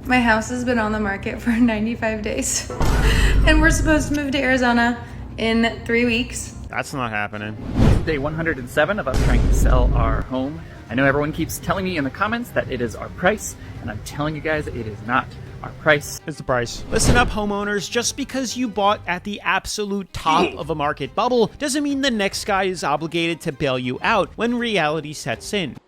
My house has been on the market for 95 days and we're supposed to move to Arizona in 3 weeks. That's not happening. Day 107 of us trying to sell our home. I know everyone keeps telling me in the comments that it is our price, and I'm telling you guys it is not our price. It's the price. Listen up, homeowners. Just because you bought at the absolute top of a market bubble doesn't mean the next guy is obligated to bail you out when reality sets in.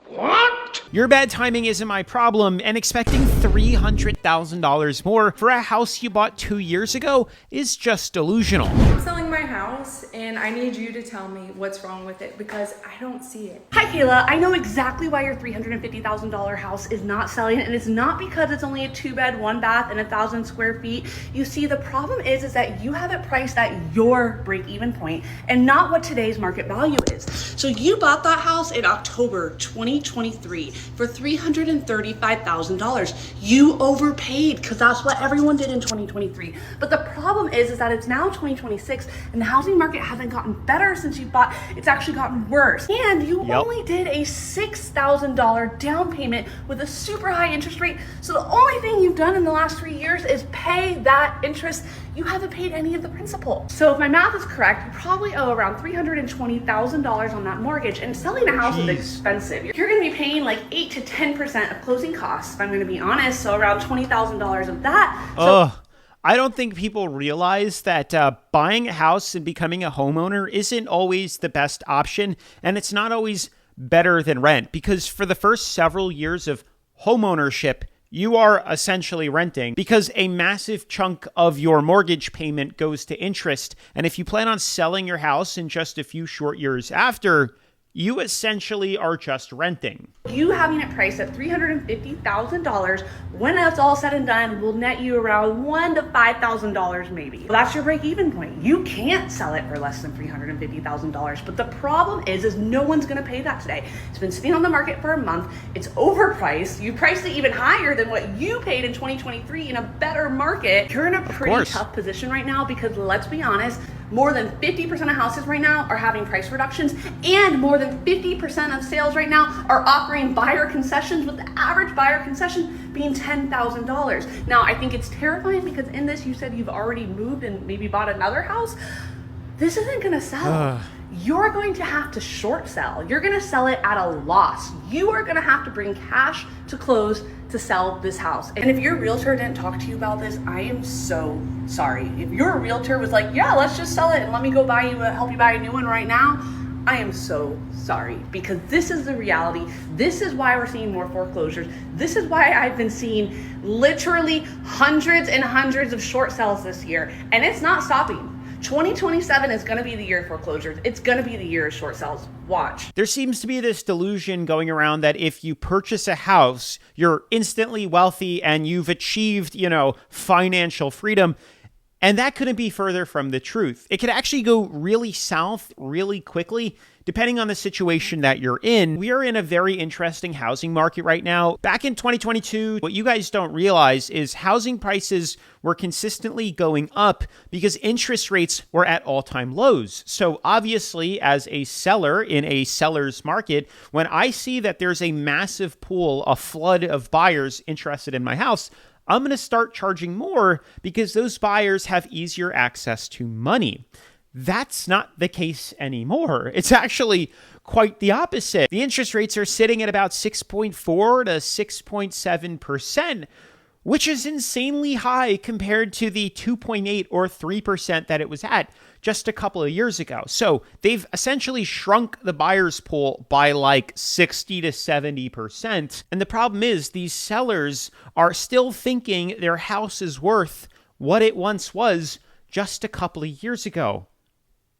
What? Your bad timing isn't my problem, and expecting $300,000 more for a house you bought 2 years ago is just delusional. I'm selling my house and I need you to tell me what's wrong with it because I don't see it. Hi Kayla, I know exactly why your $350,000 house is not selling, and it's not because it's only a 2-bed, 1-bath, and 1,000 square feet. You see, the problem is that you have it priced at your break-even point and not what today's market value is. So you bought that house in October 2023 for $335,000. You overpaid because that's what everyone did in 2023. But the problem is that it's now 2026 and the housing market hasn't gotten better since you bought. It's actually gotten worse. And you only did a $6,000 down payment with a super high interest rate. So the only thing you've done in the last 3 years is pay that interest. You haven't paid any of the principal. So if my math is correct, you probably owe around $320,000 on that mortgage, and selling a house is expensive. You're gonna be paying like 8 to 10% of closing costs, if I'm gonna be honest, so around $20,000 of that. I don't think people realize that buying a house and becoming a homeowner isn't always the best option, and it's not always better than rent, because for the first several years of homeownership, you are essentially renting because a massive chunk of your mortgage payment goes to interest. And if you plan on selling your house in just a few short years after, you essentially are just renting. You having it priced at $350,000, when it's all said and done, will net you around $1,000 to $5,000 maybe. Well, that's your break-even point. You can't sell it for less than $350,000. But the problem is no one's gonna pay that today. It's been sitting on the market for a month. It's overpriced. You priced it even higher than what you paid in 2023 in a better market. You're in a pretty tough position right now because, let's be honest, more than 50% of houses right now are having price reductions, and more than 50% of sales right now are offering buyer concessions, with the average buyer concession being $10,000. Now, I think it's terrifying because in this, you said you've already moved and maybe bought another house. This isn't gonna sell. You're going to have to short sell. You're gonna sell it at a loss. You are gonna have to bring cash to close to sell this house. And if your realtor didn't talk to you about this, I am so sorry. If your realtor was like, yeah, let's just sell it and let me go help you buy a new one right now, I am so sorry, because this is the reality. This is why we're seeing more foreclosures. This is why I've been seeing literally hundreds and hundreds of short sales this year, and it's not stopping. 2027 is going to be the year of foreclosures. It's going to be the year of short sales. Watch. There seems to be this delusion going around that if you purchase a house, you're instantly wealthy and you've achieved, financial freedom. And that couldn't be further from the truth. It could actually go really south really quickly, depending on the situation that you're in. We are in a very interesting housing market right now. Back in 2022, what you guys don't realize is housing prices were consistently going up because interest rates were at all-time lows. So obviously, as a seller in a seller's market, when I see that there's a massive pool, a flood of buyers interested in my house, I'm going to start charging more because those buyers have easier access to money. That's not the case anymore. It's actually quite the opposite. The interest rates are sitting at about 6.4 to 6.7%, which is insanely high compared to the 2.8 or 3% that it was at just a couple of years ago. So they've essentially shrunk the buyer's pool by like 60 to 70%. And the problem is these sellers are still thinking their house is worth what it once was just a couple of years ago.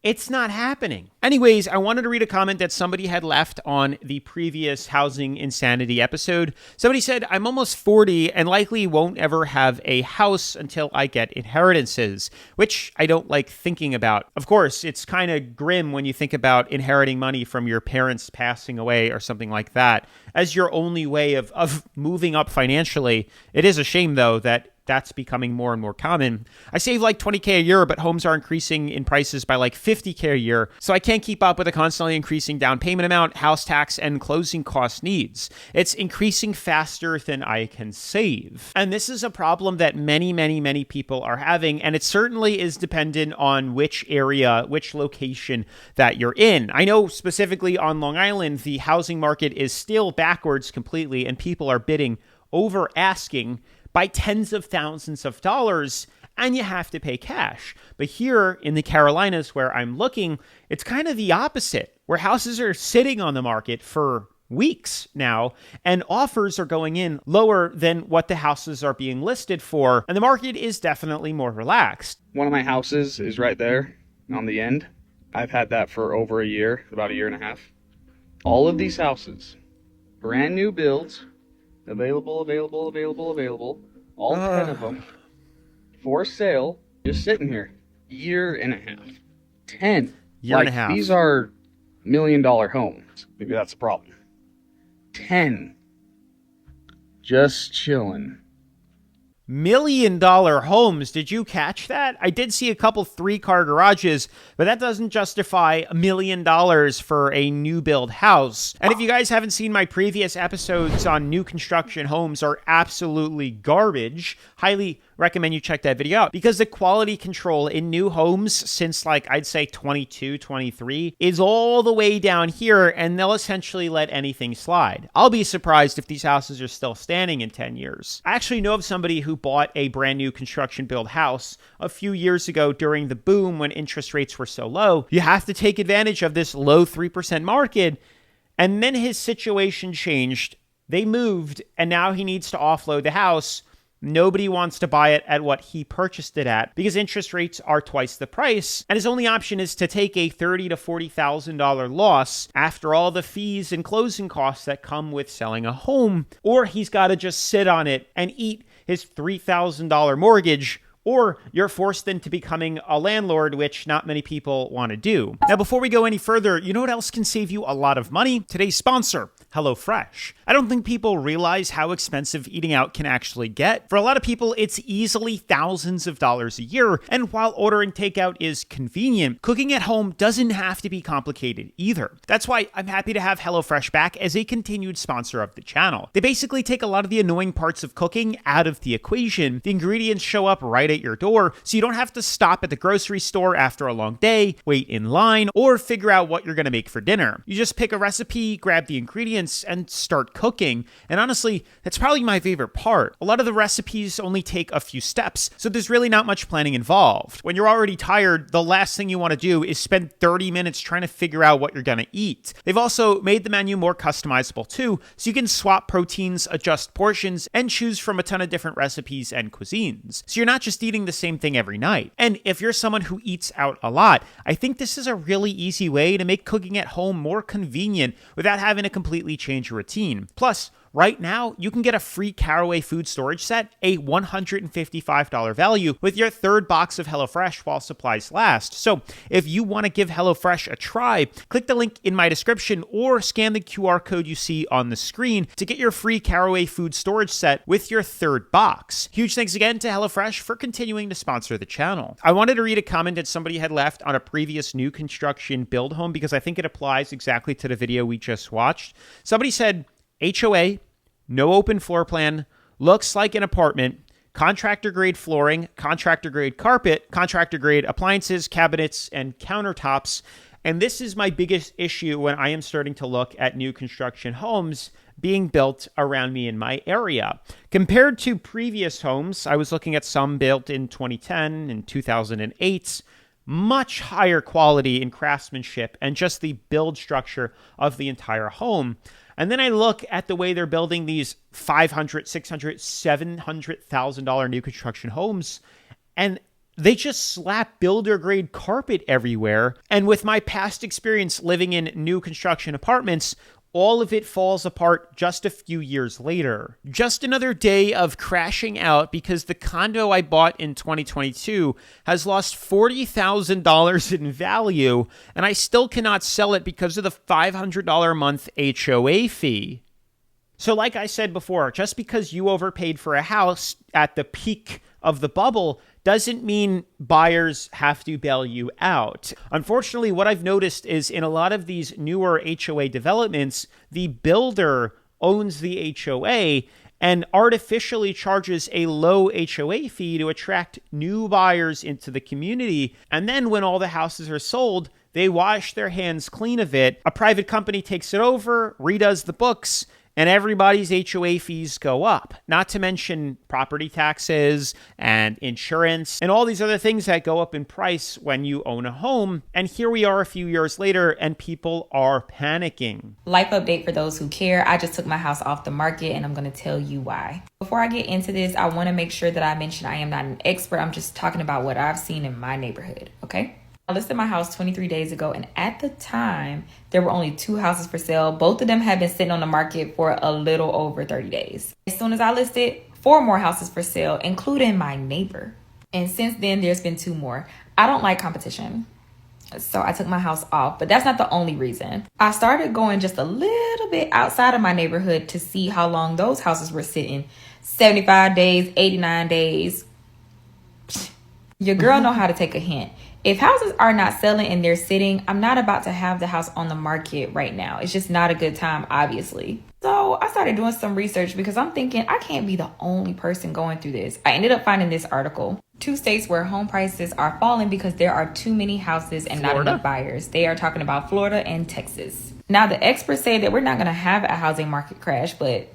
It's not happening. Anyways, I wanted to read a comment that somebody had left on the previous Housing Insanity episode. Somebody said, I'm almost 40 and likely won't ever have a house until I get inheritances, which I don't like thinking about. Of course, it's kind of grim when you think about inheriting money from your parents passing away or something like that as your only way of moving up financially. It is a shame, though, that that's becoming more and more common. I save like $20K a year, but homes are increasing in prices by like $50K a year. So I can't keep up with a constantly increasing down payment amount, house tax, and closing cost needs. It's increasing faster than I can save. And this is a problem that many people are having. And it certainly is dependent on which area, which location that you're in. I know specifically on Long Island, the housing market is still backwards completely, and people are bidding over asking by tens of thousands of dollars, and you have to pay cash. But here in the Carolinas where I'm looking, it's kind of the opposite, where houses are sitting on the market for weeks now, and offers are going in lower than what the houses are being listed for, and the market is definitely more relaxed. One of my houses is right there on the end. I've had that for over a year, about a year and a half. All of these houses, brand new builds, available, all 10 of them, for sale, just sitting here, year and a half. 10. Year and a half. These are $1 million homes. Maybe that's the problem. 10. Just chilling. $1 million homes. Did you catch that? I did see a couple 3-car garages, but that doesn't justify $1 million for a new build house. And if you guys haven't seen my previous episodes on new construction homes are absolutely garbage, highly recommend you check that video out, because the quality control in new homes since like I'd say 22, 23 is all the way down here, and they'll essentially let anything slide. I'll be surprised if these houses are still standing in 10 years. I actually know of somebody who bought a brand new construction build house a few years ago during the boom when interest rates were so low. You have to take advantage of this low 3% market, and then his situation changed. They moved, and now he needs to offload the house. Nobody wants to buy it at what he purchased it at because interest rates are twice the price, and his only option is to take a $30,000 to $40,000 loss after all the fees and closing costs that come with selling a home, or he's got to just sit on it and eat his $3,000 mortgage, or you're forced into becoming a landlord, which not many people want to do. Now, before we go any further, you know what else can save you a lot of money? Today's sponsor, HelloFresh. I don't think people realize how expensive eating out can actually get. For a lot of people, it's easily thousands of dollars a year, and while ordering takeout is convenient, cooking at home doesn't have to be complicated either. That's why I'm happy to have HelloFresh back as a continued sponsor of the channel. They basically take a lot of the annoying parts of cooking out of the equation. The ingredients show up right at your door, so you don't have to stop at the grocery store after a long day, wait in line, or figure out what you're going to make for dinner. You just pick a recipe, grab the ingredients, and start cooking. And honestly, that's probably my favorite part. A lot of the recipes only take a few steps, so there's really not much planning involved. When you're already tired, the last thing you want to do is spend 30 minutes trying to figure out what you're going to eat. They've also made the menu more customizable too, so you can swap proteins, adjust portions, and choose from a ton of different recipes and cuisines. So you're not just eating the same thing every night. And if you're someone who eats out a lot, I think this is a really easy way to make cooking at home more convenient without having to completely change your routine. Plus, right now, you can get a free Caraway food storage set, a $155 value, with your third box of HelloFresh while supplies last. So if you want to give HelloFresh a try, click the link in my description or scan the QR code you see on the screen to get your free Caraway food storage set with your third box. Huge thanks again to HelloFresh for continuing to sponsor the channel. I wanted to read a comment that somebody had left on a previous new construction build home because I think it applies exactly to the video we just watched. Somebody said, HOA, no open floor plan, looks like an apartment, contractor grade flooring, contractor grade carpet, contractor grade appliances, cabinets, and countertops. And this is my biggest issue when I am starting to look at new construction homes being built around me in my area. Compared to previous homes, I was looking at some built in 2010 and 2008, much higher quality in craftsmanship and just the build structure of the entire home. And then I look at the way they're building these $500,000, $600,000, $700,000 new construction homes, and they just slap builder grade carpet everywhere. And with my past experience living in new construction apartments, all of it falls apart just a few years later. Just another day of crashing out because the condo I bought in 2022 has lost $40,000 in value, and I still cannot sell it because of the $500 a month HOA fee. So like I said before, just because you overpaid for a house at the peak of the bubble doesn't mean buyers have to bail you out. Unfortunately, what I've noticed is in a lot of these newer HOA developments, the builder owns the HOA and artificially charges a low HOA fee to attract new buyers into the community. And then when all the houses are sold, they wash their hands clean of it. A private company takes it over, redoes the books, and everybody's HOA fees go up. Not to mention property taxes and insurance and all these other things that go up in price when you own a home. And here we are a few years later and people are panicking. Life update for those who care. I just took my house off the market and I'm going to tell you why. Before I get into this, I want to make sure that I mention I am not an expert. I'm just talking about what I've seen in my neighborhood, okay? I listed my house 23 days ago, and at the time, there were only 2 houses for sale. Both of them had been sitting on the market for a little over 30 days. As soon as I listed, 4 more houses for sale, including my neighbor. And since then, there's been 2 more. I don't like competition, so I took my house off, but that's not the only reason. I started going just a little bit outside of my neighborhood to see how long those houses were sitting. 75 days, 89 days. Your girl know how to take a hint. If houses are not selling and they're sitting, I'm not about to have the house on the market right now. It's just not a good time, obviously. So I started doing some research because I'm thinking I can't be the only person going through this. I ended up finding this article. 2 states where home prices are falling because there are too many houses and not enough buyers. They are talking about Florida and Texas. Now, the experts say that we're not going to have a housing market crash, but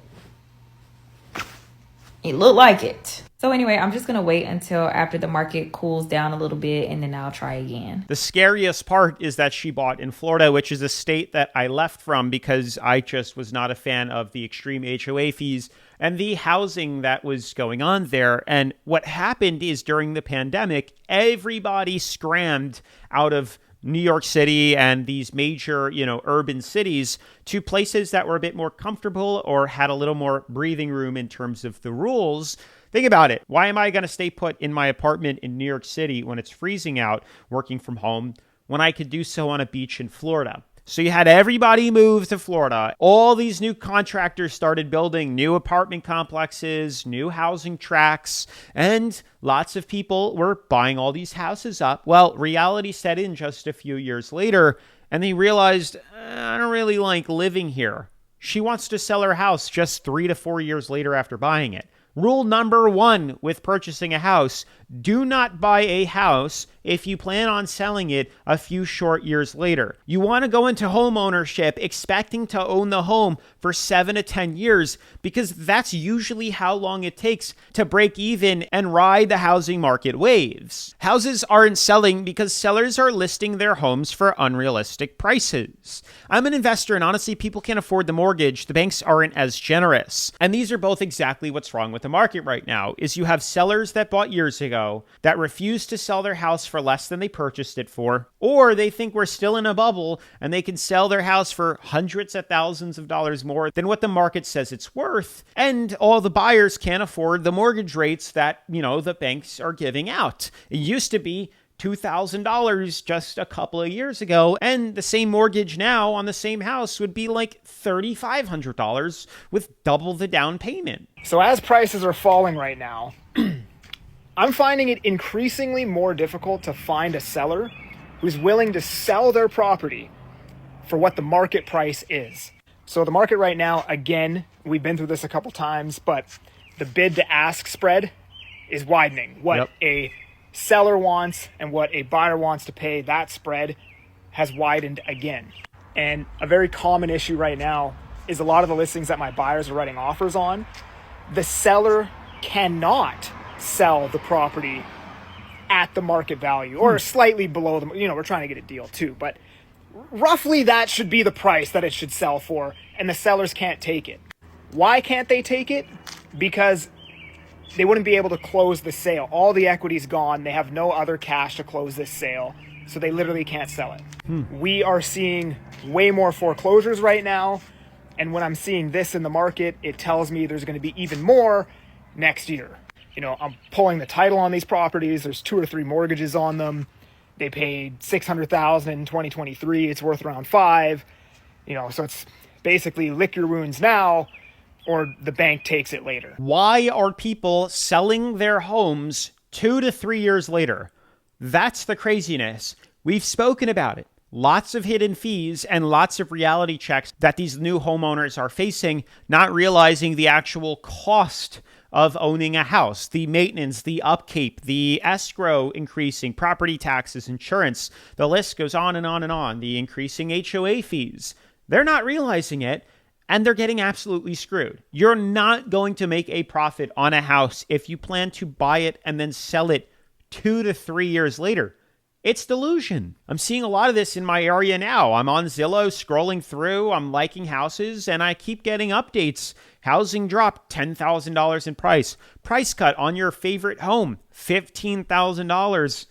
it looked like it. So anyway, I'm just going to wait until after the market cools down a little bit and then I'll try again. The scariest part is that she bought in Florida, which is a state that I left from because I just was not a fan of the extreme HOA fees and the housing that was going on there. And what happened is during the pandemic, everybody scrammed out of New York City and these major, urban cities to places that were a bit more comfortable or had a little more breathing room in terms of the rules. Think about it. Why am I going to stay put in my apartment in New York City when it's freezing out working from home when I could do so on a beach in Florida? So you had everybody move to Florida. All these new contractors started building new apartment complexes, new housing tracts, and lots of people were buying all these houses up. Well, reality set in just a few years later, and they realized, I don't really like living here. She wants to sell her house just 3 to 4 years later after buying it. Rule number 1 with purchasing a house, do not buy a house if you plan on selling it a few short years later. You want to go into home ownership expecting to own the home for 7 to 10 years because that's usually how long it takes to break even and ride the housing market waves. Houses aren't selling because sellers are listing their homes for unrealistic prices. I'm an investor and honestly, people can't afford the mortgage. The banks aren't as generous. And these are both exactly what's wrong with the market right now is you have sellers that bought years ago that refuse to sell their house for less than they purchased it for, or they think we're still in a bubble and they can sell their house for hundreds of thousands of dollars more than what the market says it's worth. And all the buyers can't afford the mortgage rates that, the banks are giving out. It used to be $2,000 just a couple of years ago, and the same mortgage now on the same house would be like $3,500 with double the down payment. So as prices are falling right now, I'm finding it increasingly more difficult to find a seller who's willing to sell their property for what the market price is. So the market right now, again, we've been through this a couple times, but the bid to ask spread is widening. What a seller wants and what a buyer wants to pay, that spread has widened again. And a very common issue right now is a lot of the listings that my buyers are writing offers on, the seller cannot sell the property at the market value or slightly below them. We're trying to get a deal too, but roughly that should be the price that it should sell for, and the sellers can't take it. Why can't they take it? Because they wouldn't be able to close the sale. All the equity's gone. They have no other cash to close this sale, so they literally can't sell it. We are seeing way more foreclosures right now, and when I'm seeing this in the market, it tells me there's going to be even more next year. I'm pulling the title on these properties. There's 2 or 3 mortgages on them. They paid $600,000 in 2023. It's worth around $5. So it's basically lick your wounds now, or the bank takes it later. Why are people selling their homes 2 to 3 years later? That's the craziness. We've spoken about it. Lots of hidden fees and lots of reality checks that these new homeowners are facing, not realizing the actual cost of owning a house, the maintenance, the upkeep, the escrow increasing, property taxes, insurance. The list goes on and on and on. The increasing HOA fees. They're not realizing it, and they're getting absolutely screwed. You're not going to make a profit on a house if you plan to buy it and then sell it 2 to 3 years later. It's delusion. I'm seeing a lot of this in my area now. I'm on Zillow scrolling through, I'm liking houses, and I keep getting updates. Housing dropped $10,000 in price. Price cut on your favorite home, $15,000.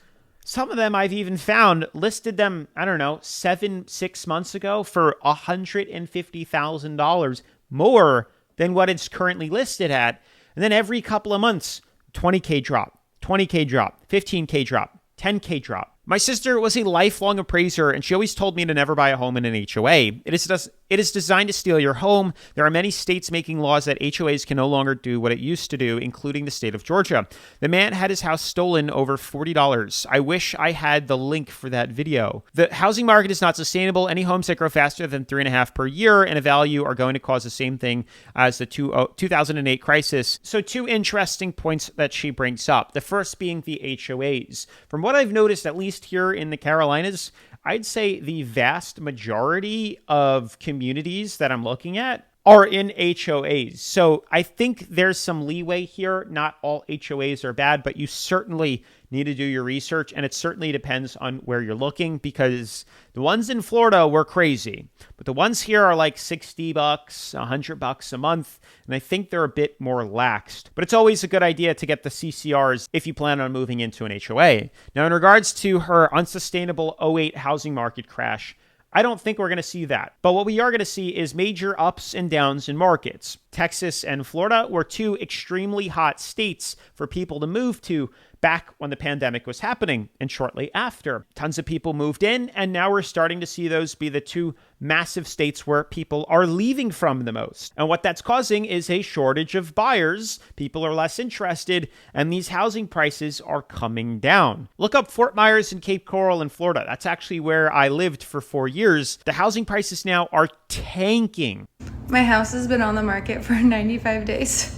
Some of them I've even found listed them, 6 months ago for $150,000 more than what it's currently listed at. And then every couple of months, 20K drop, 20K drop, 15K drop, 10K drop. My sister was a lifelong appraiser, and she always told me to never buy a home in an HOA. It is designed to steal your home. There are many states making laws that HOAs can no longer do what it used to do, including the state of Georgia. The man had his house stolen over $40. I wish I had the link for that video. The housing market is not sustainable. Any homes that grow faster than 3.5 per year in a value are going to cause the same thing as the 2008 crisis. So 2 interesting points that she brings up. The first being the HOAs. From what I've noticed, at least here in the Carolinas, I'd say the vast majority of communities that I'm looking at are in HOAs. So I think there's some leeway here. Not all HOAs are bad, but you certainly need to do your research, and it certainly depends on where you're looking, because the ones in Florida were crazy, but the ones here are like $60, $100 a month, and I think they're a bit more laxed. But it's always a good idea to get the CCRs if you plan on moving into an HOA. Now, in regards to her unsustainable '08 housing market crash, I don't think we're going to see that. But what we are going to see is major ups and downs in markets. Texas and Florida were 2 extremely hot states for people to move to back when the pandemic was happening and shortly after. Tons of people moved in, and now we're starting to see those be the 2 massive states where people are leaving from the most. And what that's causing is a shortage of buyers. People are less interested, and these housing prices are coming down. Look up Fort Myers and Cape Coral in Florida. That's actually where I lived for 4 years. The housing prices now are tanking. My house has been on the market for 95 days,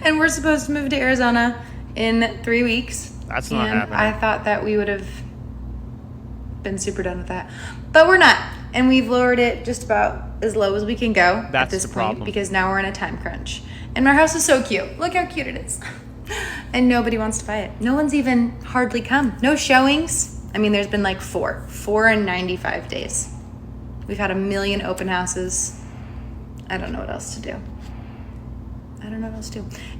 and we're supposed to move to Arizona in 3 weeks. That's not happening. I thought that we would have been super done with that, but we're not. And we've lowered it just about as low as we can go at this point, because now we're in a time crunch. And our house is so cute. Look how cute it is. And nobody wants to buy it. No one's even hardly come. No showings. I mean, there's been like four in 95 days. We've had 1 million open houses. I don't know what else to do.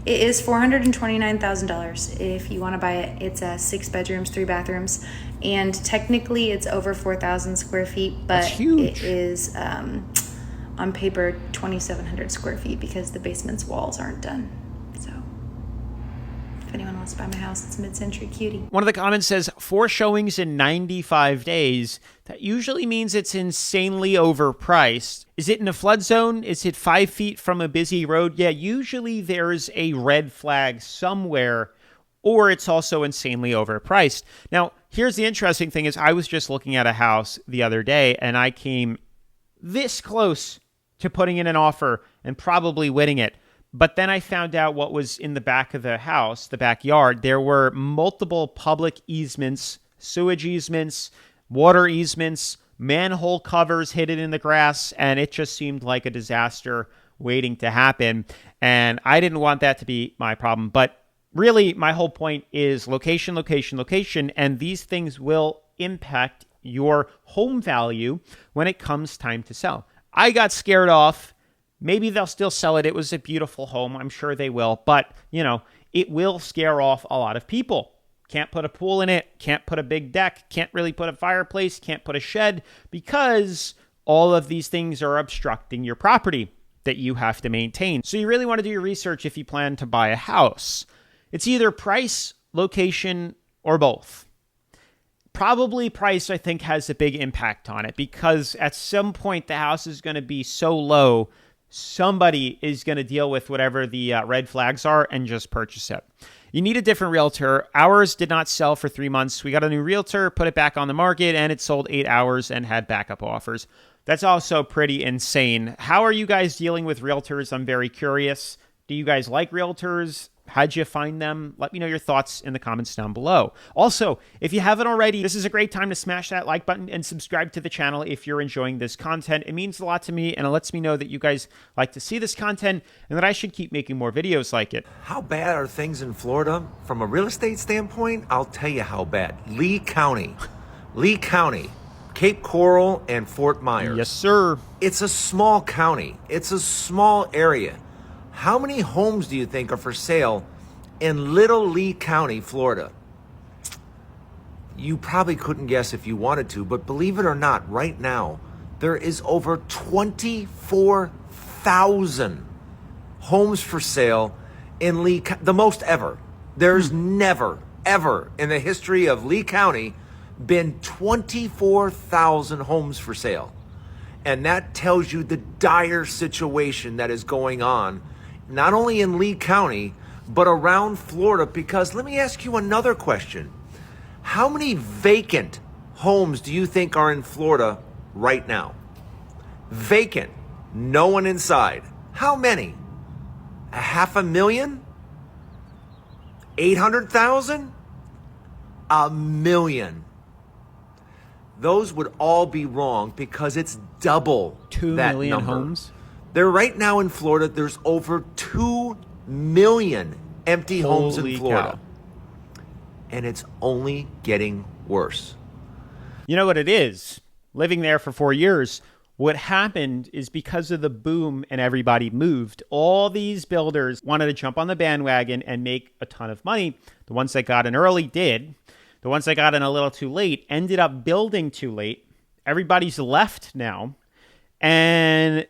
It is $429,000 if you want to buy it. It's 6 bedrooms, 3 bathrooms, and technically it's over 4,000 square feet, but that's huge. It is on paper 2,700 square feet because the basement's walls aren't done. So if anyone wants to buy my house, it's mid-century cutie. One of the comments says 4 showings in 95 days. That usually means it's insanely overpriced. Is it in a flood zone? Is it 5 feet from a busy road? Yeah, usually there's a red flag somewhere, or it's also insanely overpriced. Now, here's the interesting thing is I was just looking at a house the other day, and I came this close to putting in an offer and probably winning it. But then I found out what was in the back of the house, the backyard. There were multiple public easements, sewage easements, water easements, manhole covers hidden in the grass, and it just seemed like a disaster waiting to happen. And I didn't want that to be my problem. But really, my whole point is location, location, location, and these things will impact your home value when it comes time to sell. I got scared off. Maybe they'll still sell it. It was a beautiful home. I'm sure they will. But, it will scare off a lot of people. Can't put a pool in it. Can't put a big deck. Can't really put a fireplace. Can't put a shed, because all of these things are obstructing your property that you have to maintain. So you really want to do your research if you plan to buy a house. It's either price, location, or both. Probably price, I think, has a big impact on it, because at some point the house is going to be so low somebody is going to deal with whatever the red flags are and just purchase it. You need a different realtor. Ours did not sell for 3 months. We got a new realtor, put it back on the market, and it sold 8 hours and had backup offers. That's also pretty insane. How are you guys dealing with realtors? I'm very curious. Do you guys like realtors? How'd you find them? Let me know your thoughts in the comments down below. Also, if you haven't already, this is a great time to smash that like button and subscribe to the channel if you're enjoying this content. It means a lot to me, and it lets me know that you guys like to see this content and that I should keep making more videos like it. How bad are things in Florida? From a real estate standpoint, I'll tell you how bad. Lee County, Cape Coral, and Fort Myers. Yes, sir. It's a small county. It's a small area. How many homes do you think are for sale in Little Lee County, Florida? You probably couldn't guess if you wanted to, but believe it or not, right now, there is over 24,000 homes for sale in Lee County, the most ever. There's never, ever in the history of Lee County been 24,000 homes for sale. And that tells you the dire situation that is going on, not only in Lee County, but around Florida. Because let me ask you another question. How many vacant homes do you think are in Florida right now? Vacant, no one inside. How many? 500,000? 800,000? 1 million. Those would all be wrong because it's double 2 that million number. homes? There right now in Florida, there's over 2 million empty homes in Holy Florida. cow. And it's only getting worse. You know what it is? Living there for 4 years, what happened is because of the boom and everybody moved, all these builders wanted to jump on the bandwagon and make a ton of money. The ones that got in early did. The ones that got in a little too late ended up building too late. Everybody's left now. And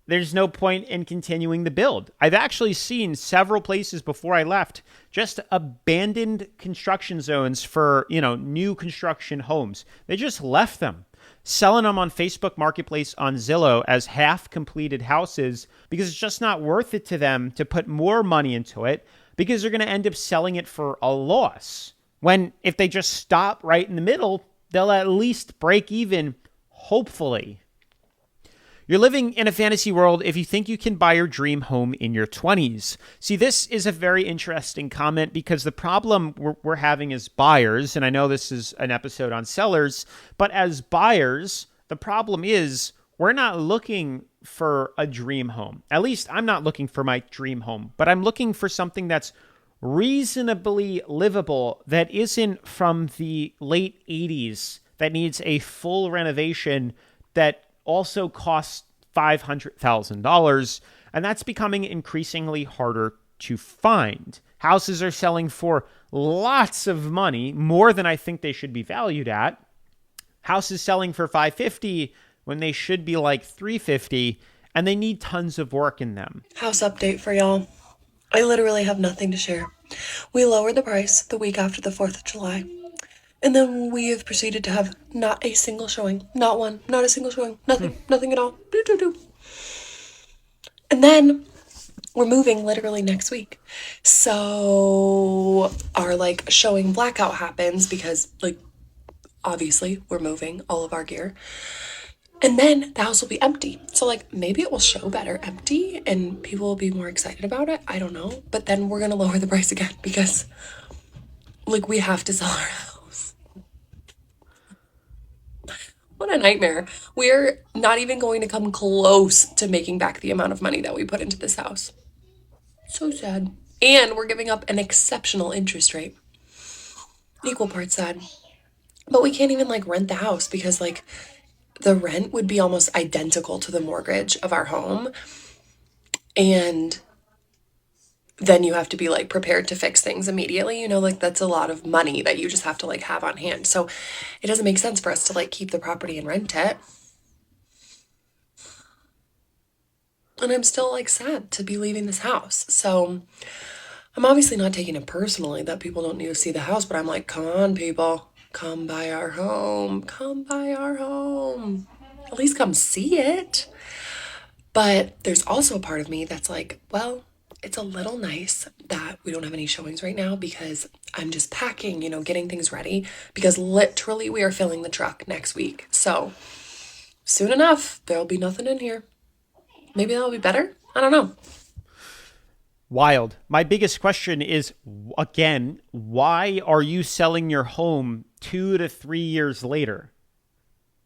there's no point in continuing the build. I've actually seen several places before I left just abandoned construction zones for, new construction homes. They just left them, selling them on Facebook Marketplace on Zillow as half completed houses because it's just not worth it to them to put more money into it because they're going to end up selling it for a loss. When if they just stop right in the middle, they'll at least break even, hopefully. You're living in a fantasy world if you think you can buy your dream home in your 20s. See, this is a very interesting comment because the problem we're having as buyers, and I know this is an episode on sellers, but as buyers, the problem is we're not looking for a dream home. At least I'm not looking for my dream home, but I'm looking for something that's reasonably livable that isn't from the late 80s that needs a full renovation that also costs $500,000, and that's becoming increasingly harder to find. Houses are selling for lots of money, more than I think they should be valued at. Houses selling for $550,000 when they should be like $350,000, and they need tons of work in them. House update for y'all. I literally have nothing to share. We lowered the price the week after the 4th of July. And then we have proceeded to have not a single showing. Not one. Not a single showing. Nothing. Nothing at all. And then we're moving literally next week. So our showing blackout happens because obviously we're moving all of our gear. And then the house will be empty. So maybe it will show better empty and people will be more excited about it. I don't know. But then we're going to lower the price again because we have to sell our house. What a nightmare. We're not even going to come close to making back the amount of money that we put into this house. So sad. And we're giving up an exceptional interest rate. Equal parts sad. But we can't even rent the house because the rent would be almost identical to the mortgage of our home. And then you have to be prepared to fix things immediately. That's a lot of money that you just have to have on hand. So it doesn't make sense for us to keep the property and rent it. And I'm still sad to be leaving this house. So I'm obviously not taking it personally that people don't need to see the house, but I'm come on, people, come buy our home. Come buy our home. At least come see it. But there's also a part of me that's like, well, it's a little nice that we don't have any showings right now because I'm just packing, getting things ready, because literally we are filling the truck next week. So soon enough, there'll be nothing in here. Maybe that'll be better. I don't know. Wild. My biggest question is, again, why are you selling your home 2 to 3 years later?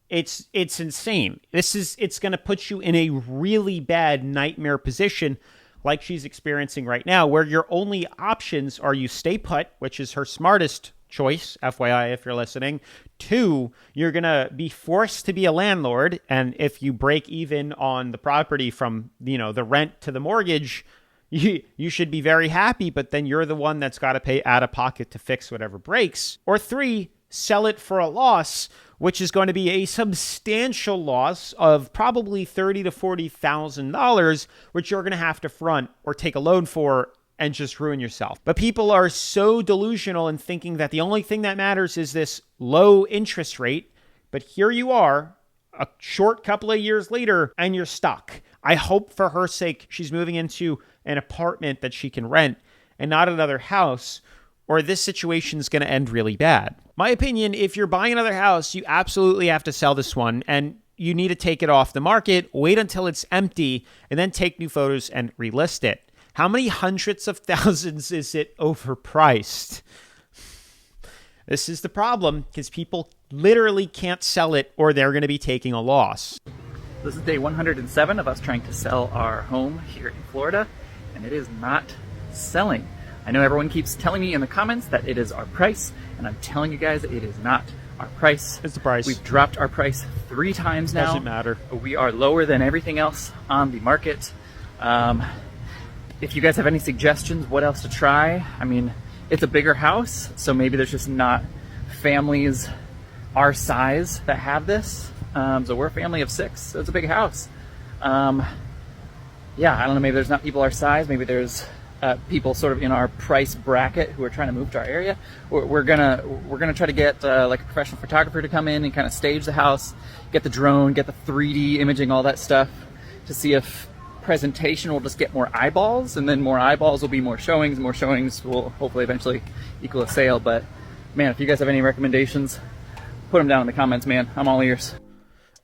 It's insane. It's going to put you in a really bad nightmare position like she's experiencing right now, where your only options are you stay put, which is her smartest choice, FYI, if you're listening. 2, you're going to be forced to be a landlord. And if you break even on the property from, the rent to the mortgage, you should be very happy, but then you're the one that's got to pay out of pocket to fix whatever breaks. Or 3, sell it for a loss, which is going to be a substantial loss of probably $30,000 to $40,000, which you're going to have to front or take a loan for and just ruin yourself. But people are so delusional in thinking that the only thing that matters is this low interest rate. But here you are, a short couple of years later, and you're stuck. I hope for her sake she's moving into an apartment that she can rent and not another house, or this situation is going to end really bad. My opinion, if you're buying another house, you absolutely have to sell this one, and you need to take it off the market, wait until it's empty, and then take new photos and relist it. How many hundreds of thousands is it overpriced? This is the problem, because people literally can't sell it or they're going to be taking a loss. This is day 107 of us trying to sell our home here in Florida, and it is not selling. I know everyone keeps telling me in the comments that it is our price, and I'm telling you guys it is not our price. It's the price. We've dropped our price 3 times now. Doesn't matter. We are lower than everything else on the market. If you guys have any suggestions, what else to try? I mean, it's a bigger house, so maybe there's just not families our size that have this. So we're a family of 6, so it's a big house. Yeah, I don't know, maybe there's not people our size, maybe there's people sort of in our price bracket who are trying to move to our area. We're gonna try to get like a professional photographer to come in and kind of stage the house, get the drone, get the 3D imaging, all that stuff, to see if presentation will just get more eyeballs, and then more eyeballs will be more showings, and more showings will hopefully eventually equal a sale. But man, if you guys have any recommendations, put them down in the comments, man. I'm all ears.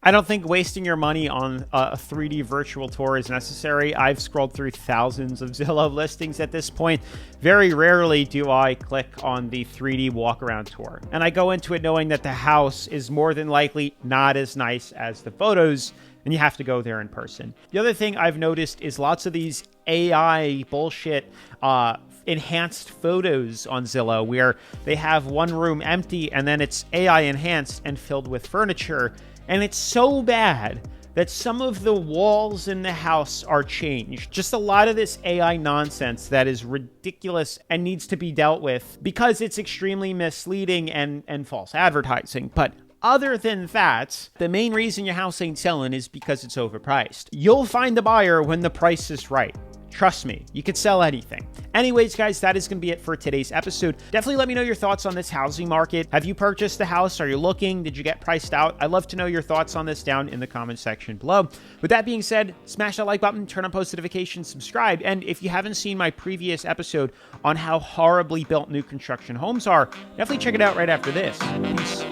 I don't think wasting your money on a 3D virtual tour is necessary. I've scrolled through thousands of Zillow listings at this point. Very rarely do I click on the 3D walk-around tour. And I go into it knowing that the house is more than likely not as nice as the photos, and you have to go there in person. The other thing I've noticed is lots of these AI bullshit enhanced photos on Zillow, where they have one room empty and then it's AI enhanced and filled with furniture. And it's so bad that some of the walls in the house are changed. Just a lot of this AI nonsense that is ridiculous and needs to be dealt with because it's extremely misleading and false advertising. But other than that, the main reason your house ain't selling is because it's overpriced. You'll find a buyer when the price is right. Trust me, you could sell anything. Anyways, guys, that is going to be it for today's episode. Definitely let me know your thoughts on this housing market. Have you purchased a house? Are you looking? Did you get priced out? I'd love to know your thoughts on this down in the comment section below. With that being said, smash that like button, turn on post notifications, subscribe. And if you haven't seen my previous episode on how horribly built new construction homes are, definitely check it out right after this. Peace.